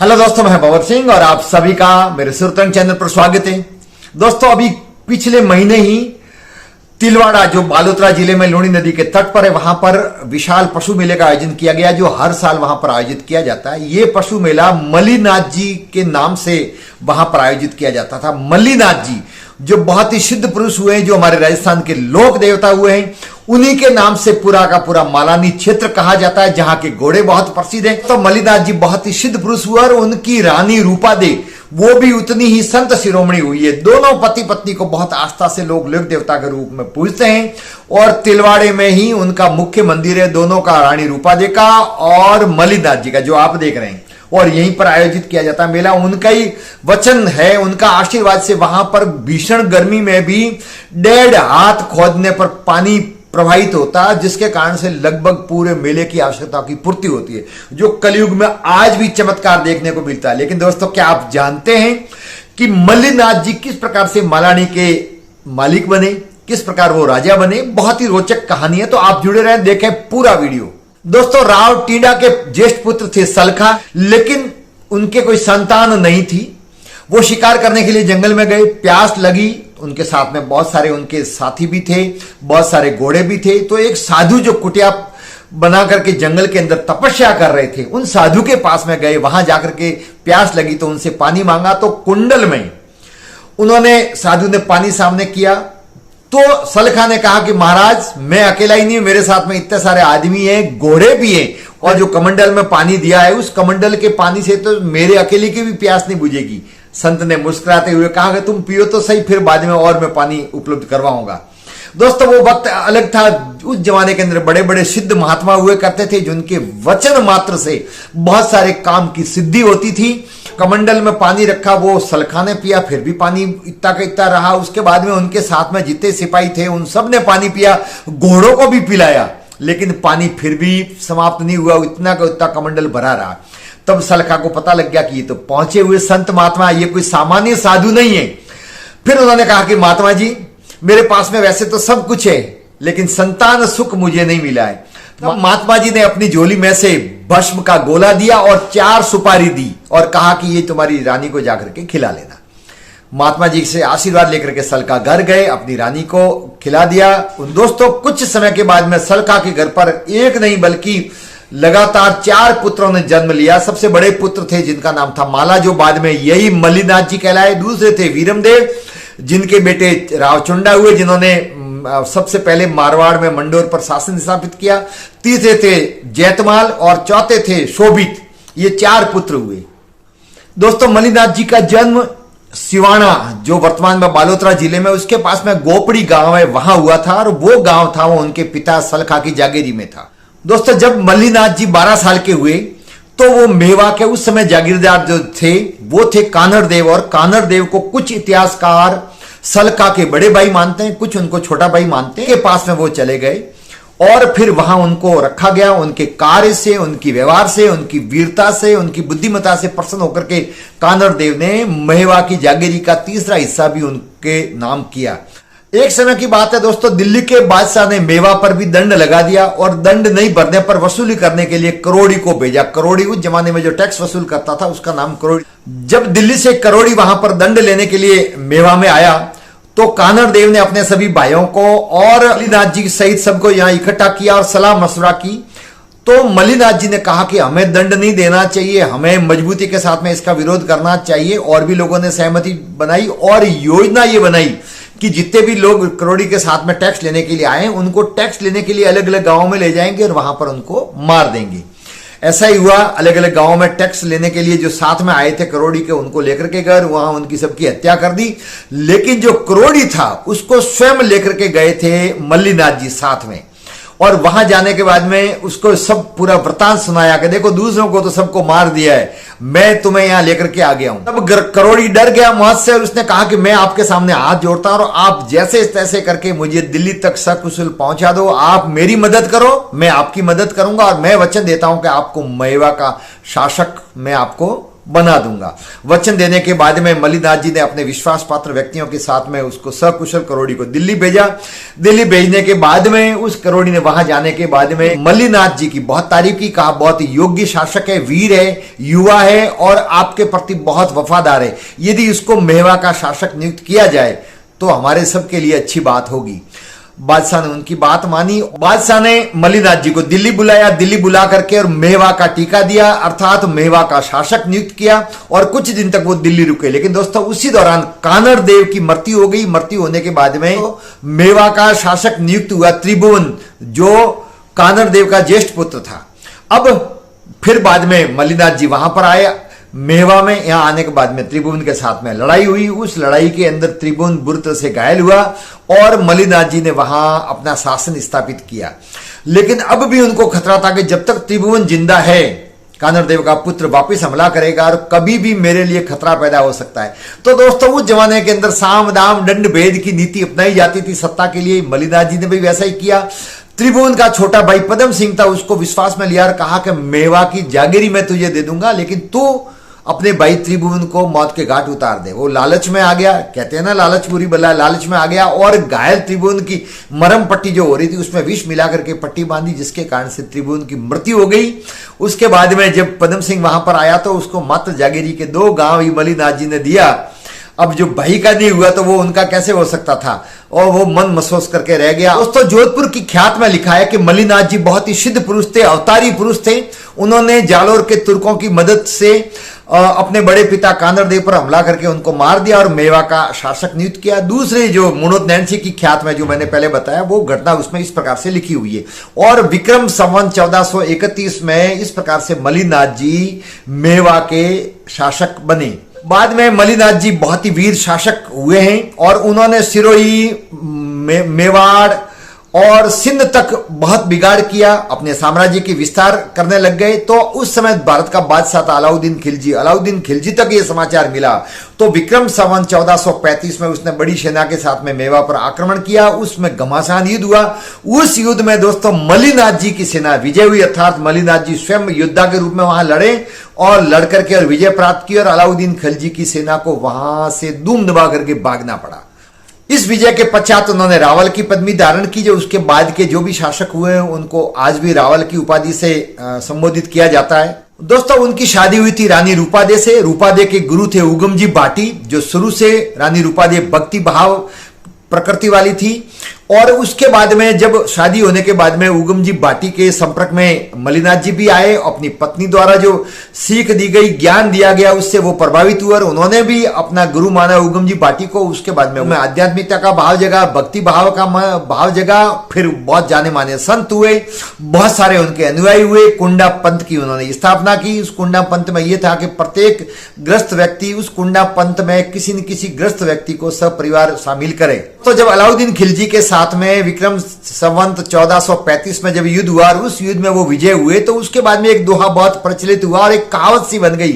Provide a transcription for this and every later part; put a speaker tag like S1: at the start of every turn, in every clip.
S1: Hello दोस्तों, मैं भंवर सिंह और आप सभी का मेरे सुरतंग चैनल पर स्वागत है। दोस्तों, अभी पिछले महीने ही तिलवाड़ा जो बालोतरा जिले में लूणी नदी के तट पर है, वहां पर विशाल पशु मेले का आयोजन किया गया, जो हर साल वहां पर आयोजित किया जाता है। ये पशु मेला मल्लीनाथ जी के नाम से वहां पर आयोजित किया जाता था। मल्लीनाथ जी जो बहुत ही सिद्ध पुरुष हुए हैं, जो हमारे राजस्थान के लोक देवता हुए हैं, उन्हीं के नाम से पूरा का पूरा मालानी क्षेत्र कहा जाता है, जहां के घोड़े बहुत प्रसिद्ध हैं। तो मल्लीनाथ जी बहुत ही सिद्ध पुरुष हुए और उनकी रानी रूपा दे वो भी उतनी ही संत शिरोमणि हुई है। दोनों पति पत्नी को बहुत आस्था से लोग लोक देवता के रूप में पूजते हैं और तिलवाड़े में ही उनका मुख्य मंदिर है, दोनों का, रानी रूपा दे का और मल्लीनाथ जी का, जो आप देख रहे हैं। और यहीं पर आयोजित किया जाता है मेला। उनका ही वचन है, उनका आशीर्वाद से वहां पर भीषण गर्मी में भी 1.5 हाथ खोदने पर पानी प्रवाहित होता है, जिसके कारण से लगभग पूरे मेले की आवश्यकता की पूर्ति होती है, जो कलयुग में आज भी चमत्कार देखने को मिलता है। लेकिन दोस्तों, क्या आप जानते हैं कि मल्लीनाथ जी किस प्रकार से मालानी के मालिक बने, किस प्रकार वो राजा बने? बहुत ही रोचक कहानी है, तो आप जुड़े रहें, देखें पूरा वीडियो। दोस्तों, राव टीडा के ज्येष्ठ पुत्र थे सलखा, लेकिन उनके कोई संतान नहीं थी। वो शिकार करने के लिए जंगल में गए, प्यास लगी, उनके साथ में बहुत सारे उनके साथी भी थे, बहुत सारे घोड़े भी थे। तो एक साधु जो कुटिया बना करके जंगल के अंदर तपस्या कर रहे थे, उन साधु के पास में गए। वहां जाकर के प्यास लगी तो उनसे पानी मांगा, तो कुंडल में उन्होंने, साधु ने पानी सामने किया। तो सलखा ने कहा कि महाराज, मैं अकेला ही नहीं, मेरे साथ में इतने सारे आदमी हैं, घोड़े भी हैं, और जो कमंडल में पानी दिया है, उस कमंडल के पानी से तो मेरे अकेले की भी प्यास नहीं बुझेगी। संत ने मुस्कुराते हुए कहा कि तुम पियो तो सही, फिर बाद में और मैं पानी उपलब्ध करवाऊंगा। दोस्तों, वो वक्त अलग था। उस जमाने के अंदर बड़े बड़े सिद्ध महात्मा हुए करते थे, जिनके वचन मात्र से बहुत सारे काम की सिद्धि होती थी। कमंडल में पानी रखा, वो सलखा ने पिया, फिर भी पानी इतना का इतना रहा। उसके बाद में उनके साथ में जितने सिपाही थे, उन सब ने पानी पिया, घोड़ों को भी पिलाया, लेकिन पानी फिर भी समाप्त नहीं हुआ, इतना का इतना कमंडल भरा रहा। तब सलखा को पता लग गया कि ये तो पहुंचे हुए संत महात्मा, ये कोई सामान्य साधु नहीं है। फिर उन्होंने कहा कि महात्मा जी, मेरे पास में वैसे तो सब कुछ है, लेकिन संतान सुख मुझे नहीं मिला है। तब महात्मा जी ने अपनी झोली में से भस्म का गोला दिया और 4 सुपारी दी और कहा कि ये तुम्हारी रानी को जाकर के खिला लेना। महात्मा जी से आशीर्वाद लेकर के सलखा घर गए, अपनी रानी को खिला दिया। दोस्तों, कुछ समय के बाद में सलखा के घर पर एक नहीं बल्कि लगातार 4 पुत्रों ने जन्म लिया। सबसे बड़े पुत्र थे जिनका नाम था माला, जो बाद में यही मल्लीनाथ जी कहलाए। दूसरे थे वीरमदेव, जिनके बेटे रावचुंडा हुए, जिन्होंने सबसे पहले मारवाड़ में मंडोर पर शासन स्थापित किया। तीसरे थे जैतमाल और चौथे थे शोभित। ये 4 पुत्र हुए। दोस्तों, मल्लीनाथ जी का जन्म सिवाना, जो वर्तमान में बालोतरा जिले में, उसके पास में गोपड़ी गांव है, वहां हुआ था। और वो गांव था, वो उनके पिता सलखा की जागीरी में था। दोस्तों, जब मल्लीनाथ जी 12 साल के हुए तो वो मेवा के उस समय जागीरदार जो थे वो थे कान्हड़ देव। और कान्हड़ देव को कुछ इतिहासकार सलखा के बड़े भाई मानते हैं, कुछ उनको छोटा भाई मानते हैं। के पास में वो चले गए और फिर वहां उनको रखा गया। उनके कार्य से, उनकी व्यवहार से, उनकी वीरता से, उनकी बुद्धिमत्ता से प्रसन्न होकर के कान्हड़ देव ने मेवा की जागीरी का 3रा हिस्सा भी उनके नाम किया। एक समय की बात है दोस्तों, दिल्ली के बादशाह ने मेवा पर भी दंड लगा दिया और दंड नहीं भरने पर वसूली करने के लिए करोड़ी को भेजा। करोड़ी उस जमाने में जो टैक्स वसूल करता था, उसका नाम करोड़ी। जब दिल्ली से करोड़ी वहां पर दंड लेने के लिए मेवा में आया, तो कान्हड़ देव ने अपने सभी भाइयों को और मल्लीनाथ जी सहित सबको यहां इकट्ठा किया और सलाह मशवरा की। तो मल्लीनाथ जी ने कहा कि हमें दंड नहीं देना चाहिए, हमें मजबूती के साथ में इसका विरोध करना चाहिए। और भी लोगों ने सहमति बनाई और योजना ये बनाई कि जितने भी लोग करोड़ी के साथ में टैक्स लेने के लिए आए, उनको टैक्स लेने के लिए अलग अलग गांवों में ले जाएंगे और वहां पर उनको मार देंगे। ऐसा ही हुआ। अलग अलग गांवों में टैक्स लेने के लिए जो साथ में आए थे करोड़ी के, उनको लेकर के गए, वहां उनकी सबकी हत्या कर दी। लेकिन जो करोड़ी था, उसको स्वयं लेकर के गए थे मल्लीनाथ जी साथ में। और वहां जाने के बाद में उसको सब पूरा वृतांत सुनाया कि देखो, दूसरों को तो सबको मार दिया है, मैं तुम्हें यहां लेकर के आ गया हूं। तब करोड़ी डर गया मौत से और उसने कहा कि मैं आपके सामने हाथ जोड़ता हूं और आप जैसे तैसे करके मुझे दिल्ली तक सकुशल पहुंचा दो। आप मेरी मदद करो, मैं आपकी मदद करूंगा, और मैं वचन देता हूं कि आपको मेवा का शासक मैं आपको बना दूंगा। वचन देने के बाद में मलिनाथ जी ने अपने विश्वास पात्र व्यक्तियों के साथ में उसको सकुशल करोड़ी को दिल्ली भेजा। दिल्ली भेजने के बाद में उस करोड़ी ने वहां जाने के बाद में मलिनाथ जी की बहुत तारीफ की, कहा बहुत योग्य शासक है, वीर है, युवा है और आपके प्रति बहुत वफादार है। यदि इसको मेवा का शासक नियुक्त किया जाए तो हमारे सबके लिए अच्छी बात होगी। बादशाह ने उनकी बात मानी। बादशाह ने मलिनाथ जी को दिल्ली बुलाया। दिल्ली बुला करके और मेवा का टीका दिया, अर्थात मेवा का शासक नियुक्त किया और कुछ दिन तक वो दिल्ली रुके। लेकिन दोस्तों उसी दौरान कानड़ देव की मृत्यु हो गई। मृत्यु होने के बाद में मेवा का शासक नियुक्त हुआ त्रिभुवन, जो कानड़ देव का ज्येष्ठ पुत्र था। अब फिर बाद में मलिनाथ जी वहां पर आए मेवा में। यहां आने के बाद में त्रिभुवन के साथ में लड़ाई हुई। उस लड़ाई के अंदर त्रिभुवन बुरी तरह से घायल हुआ और मलिनाथ जी ने वहां अपना शासन स्थापित किया। लेकिन अब भी उनको खतरा था कि जब तक त्रिभुवन जिंदा है, कानड़ देव का पुत्र वापिस हमला करेगा और कभी भी मेरे लिए खतरा पैदा हो सकता है। तो दोस्तों उस जमाने के अंदर साम दाम दंड भेद की नीति अपनाई जाती थी सत्ता के लिए। मलिनाथ जी ने भी वैसा ही किया। त्रिभुवन का छोटा भाई पद्म सिंह था, उसको विश्वास में लिया और कहा कि मेवा की जागीरी मैं तुझे दे दूंगा, लेकिन तू अपने भाई त्रिभुवन को मौत के घाट उतार दे। वो लालच में आ गया, कहते हैं ना लालच बुरी बला, लालच में आ गया और घायल त्रिभुवन की मरम पट्टी जो हो रही थी उसमें विष मिला करके पट्टी बांधी, जिसके कारण से त्रिभुवन की मृत्यु हो गई। उसके बाद में जब पद्म सिंह वहां पर आया तो उसको मात्र जागीरी के 2 गांव ही मलिनाथ जी ने दिया। अब जो भाई का नहीं हुआ तो वो उनका कैसे हो सकता था, और वो मन महसूस करके रह गया। दोस्तों जोधपुर की ख्यात में लिखा है कि मलिनाथ जी बहुत ही सिद्ध पुरुष थे, अवतारी पुरुष थे। उन्होंने जालोर के तुर्कों की मदद से अपने बड़े पिता कानड़ देव पर हमला करके उनको मार दिया और मेवा का शासक नियुक्त किया। दूसरे जो मुणोत नैन्सी की ख्यात में जो मैंने पहले बताया वो घटना उसमें इस प्रकार से लिखी हुई है। और विक्रम संवत 1431 में इस प्रकार से मलिनाथ जी मेवा के शासक बने। बाद में मलिनाथ जी बहुत ही वीर शासक हुए हैं और उन्होंने सिरोही, मेवाड़ और सिंध तक बहुत बिगाड़ किया, अपने साम्राज्य की विस्तार करने लग गए। तो उस समय भारत का बादशाह था अलाउद्दीन खिलजी। अलाउद्दीन खिलजी तक ये समाचार मिला तो विक्रम संवत 1435 में उसने बड़ी सेना के साथ में मेवा पर आक्रमण किया। उसमें घमासान युद्ध हुआ। उस युद्ध में दोस्तों मलिनाथ जी की सेना विजय हुई, अर्थात मलिनाथ जी स्वयं योद्धा के रूप में वहां लड़े और लड़ करके और विजय प्राप्त की और अलाउद्दीन खिलजी की सेना को वहां से दूम दबा करके भागना पड़ा। इस विजय के पश्चात उन्होंने रावल की पदवी धारण की। जो उसके बाद के जो भी शासक हुए हैं उनको आज भी रावल की उपाधि से संबोधित किया जाता है। दोस्तों उनकी शादी हुई थी रानी रूपादे से। रूपादे के गुरु थे उगमजी भाटी, जो शुरू से रानी रूपादे भक्ति भाव प्रकृति वाली थी। और उसके बाद में जब शादी होने के बाद में उगमजी भाटी के संपर्क में मलिनाथ जी भी आए। अपनी पत्नी द्वारा जो सीख दी गई, ज्ञान दिया गया, उससे वो प्रभावित हुए और उन्होंने भी अपना गुरु माना उगमजी भाटी को। उसके बाद में आध्यात्मिकता का भाव जगा, भक्ति भाव का भाव जगा। फिर बहुत जाने माने संत हुए, बहुत सारे उनके अनुयायी हुए। कुंडा पंथ की उन्होंने स्थापना की। उस कुंडा पंथ में यह था कि प्रत्येक ग्रस्त व्यक्ति उस कुंडा पंथ में किसी न किसी ग्रस्त व्यक्ति को सपरिवार शामिल करे। तो जब अलाउद्दीन खिलजी के साथ में विक्रम संवत 1435 में जब युद्ध हुआ और उस युद्ध में वो विजय हुए तो उसके बाद में एक दोहा बहुत प्रचलित हुआ और एक कहावत सी बन गई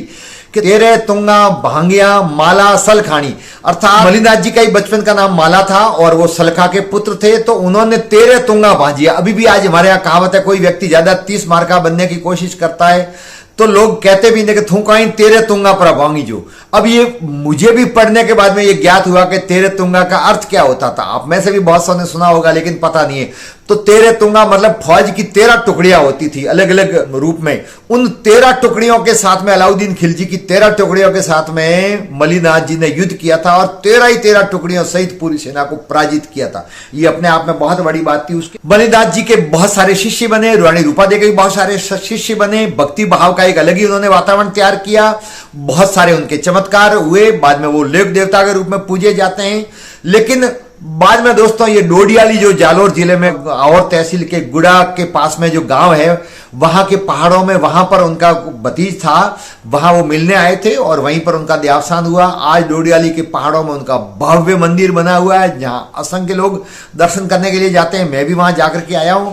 S1: कि तेरे तुंगा भांगिया माला सलखानी। अर्थात मलिनाथ जी का ही बचपन का नाम माला था और वो सलखा के पुत्र थे, तो उन्होंने तेरे तुंगा भांजिया। अभी भी आज हमारे यहाँ कहावत है, कोई व्यक्ति ज्यादा 30 मार का बनने की कोशिश करता है तो लोग कहते भी नहीं कि थूकाई तेरे तुंगा पर भांगी जो। अब ये मुझे भी पढ़ने के बाद में ये ज्ञात हुआ कि तेरे तुंगा का अर्थ क्या होता था। आप में से भी बहुत सौ ने सुना होगा लेकिन पता नहीं है। तो तेरे तुंगा मतलब फौज की 13 टुकड़ियां होती थी अलग अलग रूप में। उन 13 टुकड़ियों के साथ में अलाउद्दीन खिलजी की 13 टुकड़ियों के साथ में मलिनाथ जी ने युद्ध किया था और 13 टुकड़ियों सहित पूरी सेना को पराजित किया था। ये अपने आप में बहुत बड़ी बात थी। उसके मलिनाथ जी के बहुत सारे शिष्य बने, रानी रूपादे के भी बहुत सारे शिष्य बने। भक्ति भाव का एक अलग ही उन्होंने वातावरण तैयार किया। बहुत सारे उनके चमत्कार हुए। बाद में वो लोक देवता के रूप में पूजे जाते हैं। लेकिन बाद में दोस्तों ये डोडियाली जो जालोर जिले में और तहसील के गुड़ा के पास में जो गांव है वहां के पहाड़ों में, वहां पर उनका भतीज था, वहां वो मिलने आए थे और वहीं पर उनका देहावसान हुआ। आज डोडियाली के पहाड़ों में उनका भव्य मंदिर बना हुआ है जहां असंख्य लोग दर्शन करने के लिए जाते हैं। मैं भी वहां जाकर के आया हूं।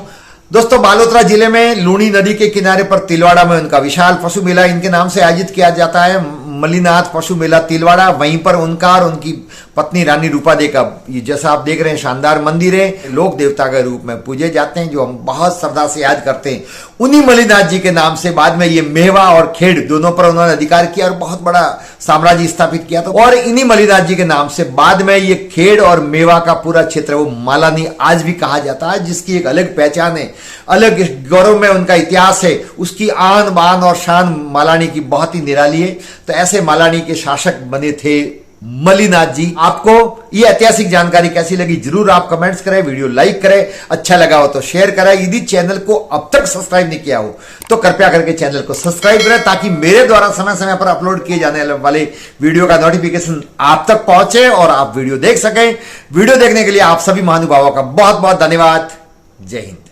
S1: दोस्तों बालोतरा जिले में लूणी नदी के किनारे पर तिलवाड़ा में उनका विशाल पशु मेला इनके नाम से आयोजित किया जाता है, मलिनाथ पशु मेला तिलवाड़ा। वहीं पर उनका और उनकी पत्नी रानी रूपादेवी का ये जैसा आप देख रहे हैं शानदार मंदिर है, लोक देवता के रूप में पूजे जाते हैं, जो हम बहुत श्रद्धा से याद करते हैं। उन्हीं मलिनाथ जी के नाम से बाद में ये मेवा और खेड़ दोनों पर उन्होंने अधिकार किया और बहुत बड़ा साम्राज्य स्थापित किया। तो और इन्हीं मलिनाथ जी के नाम से बाद में ये खेड़ और मेवा का पूरा क्षेत्र वो मालानी आज भी कहा जाता है, जिसकी एक अलग पहचान है, अलग गौरव में उनका इतिहास है, उसकी आन बान और शान मालानी की बहुत ही निराली है। तो ऐसे मालानी के शासक बने थे मलिनाथ जी। आपको ये ऐतिहासिक जानकारी कैसी लगी जरूर आप कमेंट्स करें, वीडियो लाइक करें, अच्छा लगा हो तो शेयर करें। यदि चैनल को अब तक सब्सक्राइब नहीं किया हो तो कृपया करके चैनल को सब्सक्राइब करें, ताकि मेरे द्वारा समय समय पर अपलोड किए जाने वाले वीडियो का नोटिफिकेशन आप तक पहुंचे और आप वीडियो देख सकें। वीडियो देखने के लिए आप सभी महानुभावों का बहुत बहुत धन्यवाद। जय हिंद।